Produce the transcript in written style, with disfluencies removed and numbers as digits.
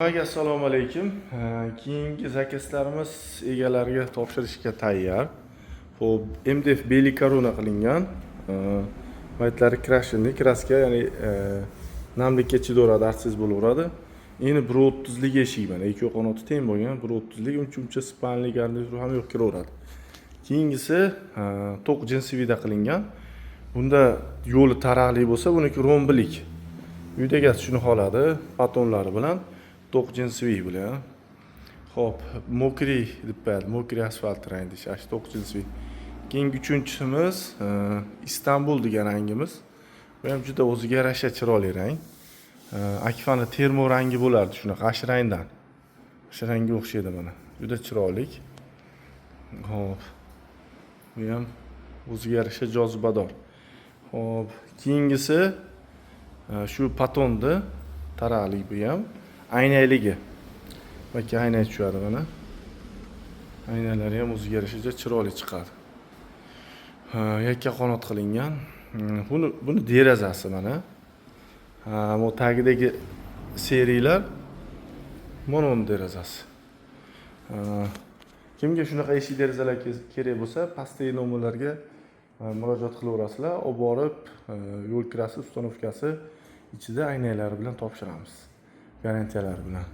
Assalomu alaykum. Keyingi zakazlarimiz egalariga topshirishga tayyor. Xo'p, MDF beli korona qilingan. Maytlari krashinli, kraska, ya'ni namlikka chidaveradi, artsiz bo'laveradi. Endi 1.30 lik eshik mana, ikki qanoti teng bo'lgan, 1.30 lik, uncha spanli garnituri ham yo'q, kiraveradi. Keyingisi to'q jinsivida qilingan. Bunda yo'li taraqli bo'lsa, buniki rombilik. Uydagi shuni holadi, patonlari bilan to'q jinsiviy bilan. Xo'p, mokriy deb qo'yadi, mokriy asfalt rangi deyish, to'q jinsiviy. Keyingi uchinchisimiz Istanbul degan rangimiz. Bu ham juda o'ziga yarasha chiroyli rang. Akfani termo rangi bo'lardi, shunaqa ash rangdan. Ash rangga o'xshaydi mana. Juda chiroyli. Xo'p. Bu ham o'ziga yarasha jozibador. Xo'p, keyingisi shu patonni taraqli bu ham. Aynayligi. Bakki ayna tushadi mana. Aynalari ham o'ziga yarasha chiroyli chiqadi. Yakka qanot qilingan. Buni derazasi mana. Bu tagidagi seriyalar mana uni derazasi. Kimga shunaqa eshik derazalar kerak bo'lsa, pastdagi nomerlarga murojaat qilaverasizlar. Olib borib, yo'l kirasi, ustanovkasi ichida aynalari bilan topshiramiz. Garantiyalari bilan.